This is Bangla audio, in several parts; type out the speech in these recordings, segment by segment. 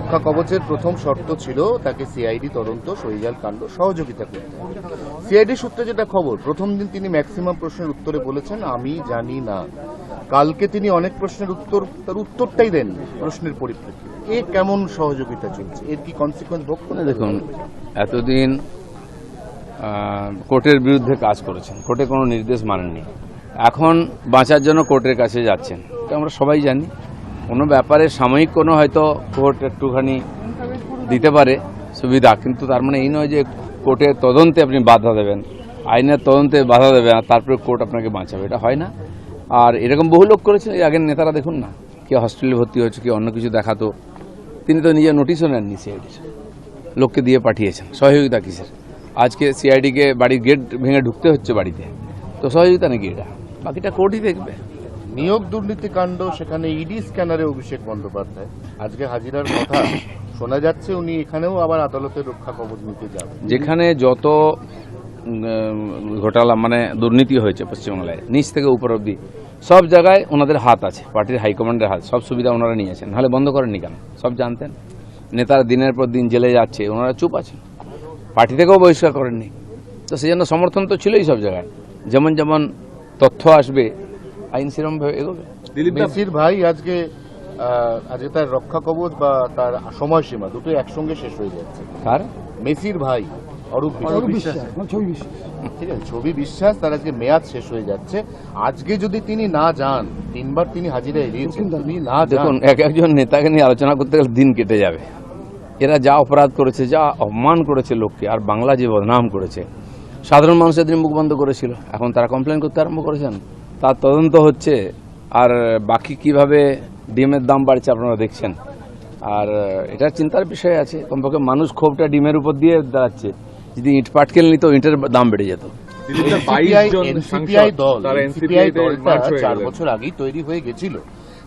রক্ষা কবচের প্রথম শর্ত ছিল তাকে সিআইডি তদন্ত সহিজাল কাণ্ড সহযোগিতা করতে। সিআইডি সূত্রে যেটা খবর, প্রথম দিন তিনি ম্যাক্সিমাম প্রশ্নের উত্তরে বলেছেন আমি জানি না। কালকে তিনি অনেক প্রশ্নের তার উত্তরটাই দেন প্রশ্নের পরিপ্রেক্ষিতে। এ কেমন সহযোগিতা চলছে? এর কি কনসিকুয়েন্স ভোগ করে? দেখুন, এতদিন কোর্টের বিরুদ্ধে কাজ করেছেন, কোর্টে কোনো নির্দেশ মানেননি, এখন বাঁচার জন্য কোর্টের কাছে যাচ্ছেন। তো আমরা সবাই জানি কোনো ব্যাপারে সাময়িক কোনো হয়তো কোর্ট একটুখানি দিতে পারে সুবিধা, কিন্তু তার মানে এই নয় যে কোর্টের তদন্তে আপনি বাধা দেবেন, আইনের তদন্তে বাধা দেবেন আর তারপরে কোর্ট আপনাকে বাঁচাবে, এটা হয় না। আর এরকম বহু লোক করেছে, এই আগের নেতারা দেখুন না, কে হসপিটালে ভর্তি হয়েছে, কি অন্য কিছু দেখাতো, তিনি তো নিজের নোটিশও নেননি, সিআইডির লোককে দিয়ে পাঠিয়েছেন। সহযোগিতা কিসের? আজকে সিআইডিকে বাড়ির গেট ভেঙে ঢুকতে হচ্ছে বাড়িতে, তো সহযোগিতা নাকি এটা? বাকিটা কোর্টই দেখবে। নিয়োগ দুর্নীতি কাণ্ড, সেখানে ইডি স্ক্যানারে অভিষেক বন্দ্যোপাধ্যায় আজকে হাজিরার কথা শোনা যাচ্ছে, উনি এখানেও আবার আদালতের রক্ষা কবচ নিতে যাবেন। যেখানে যত ঘোটালা মানে দুর্নীতি হয়েছে পশ্চিমবাংলায় নিচ থেকে উপর অব্দি সব জায়গায় ওনাদের হাত আছে, পার্টির হাইকমান্ডের হাত, সব সুবিধা ওনারা নিয়েছেন, নাহলে বন্ধ করেননি কেন? সব জানতেন। নেতারা দিনের পর দিন জেলে যাচ্ছে, ওনারা চুপ আছেন, পার্টি থেকেও বহিষ্কার করেননি। তো সেই জন্য সমর্থন তো ছিলই সব জায়গায়, যেমন যেমন তথ্য আসবে আইন সেরকমভাবে এগোবে। মেসির ভাই আজকে তার রক্ষা কবচ বা তার সময়সীমা দুটোই একসঙ্গে শেষ হয়ে যাচ্ছে। আর মেসির ভাই অরূপ বিশ্বাস, ঠিক আছে, ছবি বিশ্বাস, তার আজকে মেয়াদ শেষ হয়ে যাচ্ছে। আজকে যদি তিনি না যান, তিনবার তিনি হাজিরা এড়িয়েছেন, তিনি না যান, দেখুন একজন নেতাকে নিয়ে আলোচনা করতে গেলে দিন কেটে যাবে। এরা যা অপরাধ করেছে, যা অপমান করেছে লোককে, আর বাংলা যে বদনাম করেছে, সাধারণ মানুষের দিন মুখ বন্ধ করেছিল, এখন তারা কমপ্লেন করতে আরম্ভ করেছেন, তার তদন্ত হচ্ছে। আর বাকি কিভাবে ডিমের দাম বাড়ছে আপনারা দেখছেন। আর এটা চিন্তার বিষয় আছে, কমপক্ষে মানুষ ক্ষোভটা ডিমের উপর দিয়ে দাঁড়াচ্ছে। যদি ইট পাটকেল নিত, ইটের দাম বেড়ে যেত। এনসিপিআই দলটা 4 বছর আগেই তৈরি হয়ে গেছিল।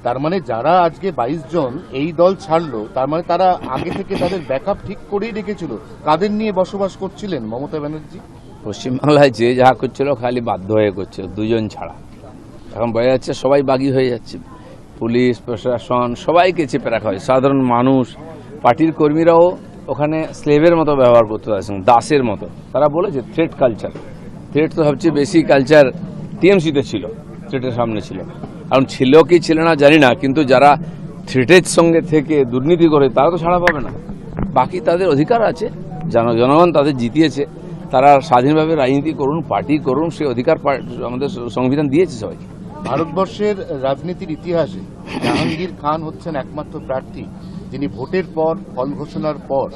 তার মানে যারা আজকে 22 জন এই দল ছাড়লো, তার মানে তারা আগে থেকে তাদের ব্যাকআপ ঠিক করেই রেখেছিল। কাদের নিয়ে বসবাস করছিলেন মমতা ব্যানার্জি? পশ্চিমবাংলায় যে যা করছিল খালি বাধ্য হয়ে করছিল, দুজন ছাড়া। এখন বোঝা যাচ্ছে সবাই বাগী হয়ে যাচ্ছে, পুলিশ প্রশাসন সবাইকে চেপে রাখা হয়। সাধারণ মানুষ, পার্টির কর্মীরাও ওখানে স্লেভের মতো ব্যবহার করতে পারছেন, দাসের মতো। তারা বলেছে থ্রেট কালচার, থ্রেট তো সবচেয়ে বেশি কালচার টিএমসিতে ছিল, থ্রেটের সামনে ছিল। এখন ছিল কি ছিল না জানি না, কিন্তু যারা থ্রেটের সঙ্গে থেকে দুর্নীতি করে তারা তো ছাড়া পাবে না। বাকি তাদের অধিকার আছে, জনগণ তাদের জিতিয়েছে, তারা স্বাধীনভাবে রাজনীতি করুন, পার্টি করুন, সে অধিকার আমাদের সংবিধান দিয়েছে সবাইকে। ভারতবর্ষের রাজনীতির ইতিহাসে জাহাঙ্গীর খান হচ্ছেন একমাত্র প্রার্থী যিনি ভোটের পর, ফল ঘোষণার পর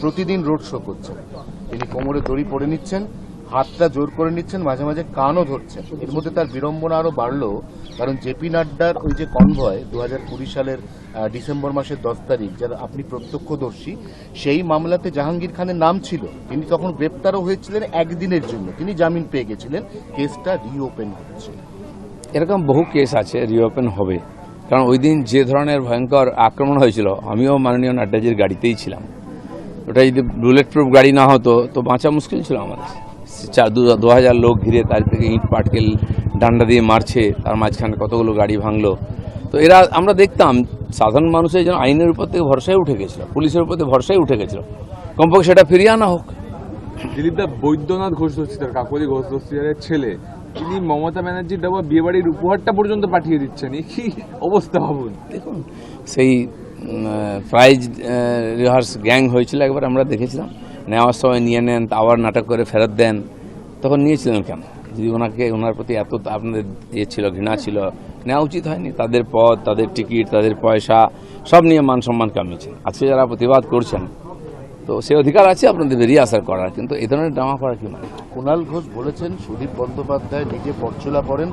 প্রতিদিন রোড শো করছেন। তিনি কোমরে দড়ি পরে নিচ্ছেন, হাতটা জোর করে নিচ্ছেন, মাঝে মাঝে কানও ধরছেন। এর মধ্যে তার বিড়ম্বনা আরো বাড়লো, কারণ জেপি নাড্ডার ওই যে কনভয় 2020 সালের ডিসেম্বর মাসের 10 তারিখ, যার আপনি প্রত্যক্ষদর্শী, সেই মামলাতে জাহাঙ্গীর খানের নাম ছিল। তিনি তখন গ্রেপ্তারও হয়েছিলেন একদিনের জন্য, তিনি জামিন পেয়ে গেছিলেন। কেসটা রিওপেন হচ্ছে। এরকম বহু কেস আছে, রিওপেন হবে। কারণ ওই দিন যে ধরনের ভয়ঙ্কর আক্রমণ হয়েছিল, আমিও মাননীয় নাড্ডাজির গাড়িতেই ছিলাম। ওটা যদি বুলেট প্রুফ গাড়ি না হতো তো বাঁচা মুশকিল ছিল আমাদের। 2000 লোক ঘিরে, তার থেকে ইট পাটকেল ডান্ডা দিয়ে মারছে, তার মাঝখানে কতগুলো গাড়ি ভাঙলো। তো এরা আমরা দেখতাম সাধারণ মানুষের যেন আইনের উপর থেকে ভরসায় উঠে গেছিল, পুলিশের উপর থেকে ভরসায় উঠে গেছিল। কমপক্ষে সেটা ফিরিয়ে আনা হোক। দিলীপদা, বৈদ্যনাথ ঘোষ দস্তিদার, কাকলি ঘোষ দস্তিদারের ছেলে, তিনি মমতা ব্যানার্জির দেওয়া বিয়েবাড়ির উপহারটা পর্যন্ত পাঠিয়ে দিচ্ছেন। এই কি অবস্থা ভাবুন। দেখুন, সেই প্রাইজ রিহার্স গ্যাং হয়েছিল একবার, আমরা দেখেছিলাম। নেওয়ার সময় নিয়ে নেন, আবার নাটক করে ফেরত দেন। তখন নিয়েছিলেন কেন? যদি ওনার প্রতি এত আপনাদের ছিল, ঘৃণা ছিল, নেওয়া উচিত হয়নি। তাদের পদ, তাদের টিকিট, তাদের পয়সা সব নিয়ে মান সম্মান কামিয়েছেন। আজকে যারা প্রতিবাদ করছেন, তো সে অধিকার আছে আপনাদের বেরিয়ে আসার করার, কিন্তু এই ধরনের ড্রামা করা কি মানে? কুণাল ঘোষ বলেছেন সুদীপ বন্দ্যোপাধ্যায় নিজে পরচুলা করেন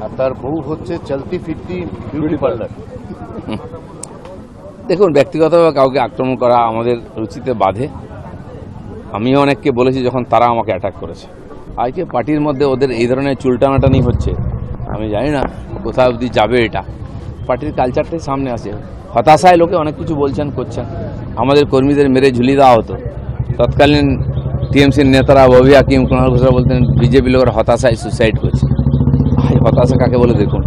আর তার বউ হচ্ছে চলতি ফিরতি বিউটি পার্লার। দেখুন, ব্যক্তিগতভাবে কাউকে আক্রমণ করা আমাদের রুচিতে বাধে। আমিও অনেককে বলেছি যখন তারা আমাকে অ্যাটাক করেছে। আজকে পার্টির মধ্যে ওদের এই ধরনের চুলটানাটানি হচ্ছে, আমি জানি না কোথায় অবধি যাবে এটা। পার্টির কালচারটাই সামনে আসে, হতাশায় লোকে অনেক কিছু বলছেন, করছেন। আমাদের কর্মীদের মেরে ঝুলিয়ে দেওয়া হতো, তৎকালীন টিএমসির নেতারা ববি হাকিম, কুণাল ঘোষরা বলতেন বিজেপি লোকের হতাশায় সুসাইড করছে। হতাশা কাকে বলে দেখুন।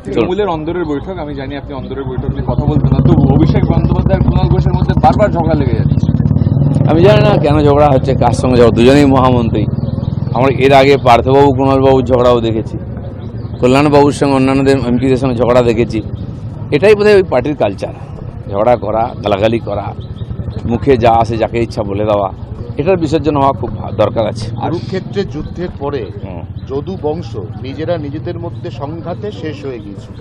তৃণমূলের অন্দরের বৈঠক, আমি জানি আপনি অন্দরের বৈঠক নিয়ে কথা বলবেন না, তো অভিষেক বন্দ্যোপাধ্যায় বারবার ঝগড়া লেগে যাচ্ছে। আমি জানি না কেন ঝগড়া হচ্ছে, কার সঙ্গে ঝগড়া, দুজনেই মহামন্ত্রী। আমরা এর আগে পার্থবাবু কুণালবাবুর ঝগড়াও দেখেছি, কল্যাণবাবুর সঙ্গে অন্যান্যদের এমপিদের সঙ্গে ঝগড়া দেখেছি। এটাই বোধহয় ওই পার্টির কালচার, ঝগড়া করা, গালাগালি করা, মুখে যা আসে যাকে ইচ্ছা বলে দেওয়া। এটার বিসর্জন হওয়া খুব দরকার আছে। কুরুক্ষেত্রের যুদ্ধের পরে হুম। যদু বংশ নিজেরা নিজেদের মধ্যে সংঘাতে শেষ হয়ে গিয়েছিল।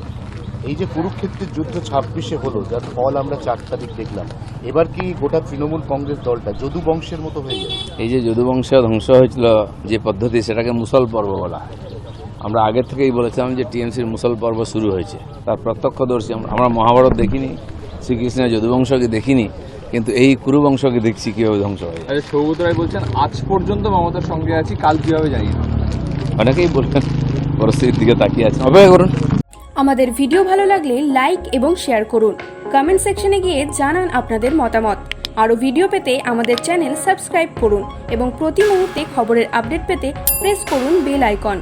এই যে কুরুক্ষেত্রের যুদ্ধ 26-এ হলো, যার ফল আমরা 4 তারিখ দেখলাম, এবার কি গোটা তৃণমূল কংগ্রেস দলটা যদু বংশের মতো হয়ে যাবে? এই যে যদুবংশ ধ্বংস হয়েছিল যে পদ্ধতি, সেটাকে মুসল পর্ব বলা হয়। আমরা আগে থেকেই বলেছিলাম যে টিএমসির মুসল পর্ব শুরু হয়েছে, তার প্রত্যক্ষদর্শী আমরা মহাভারত দেখিনি, শ্রীকৃষ্ণের যদুবংশকে দেখিনি, কিন্তু এই কুরুবংশকে দেখছি কীভাবে ধ্বংস হয়ে যায়। আচ্ছা, সৌগত রায় বলছেন আজ পর্যন্ত মমতার সঙ্গে আছি, কাল কীভাবে জানি না। অনেকেই বলবেন, পরিস্থিতির দিকে তাকিয়ে আছে, অপেক্ষা করুন। আমাদের ভিডিও ভালো লাগলে লাইক এবং শেয়ার করুন। কমেন্ট সেকশনে গিয়ে জানান আপনাদের মতামত। আরও ভিডিও পেতে আমাদের চ্যানেল সাবস্ক্রাইব করুন এবং প্রতি মুহূর্তে খবরের আপডেট পেতে প্রেস করুন বেল আইকন।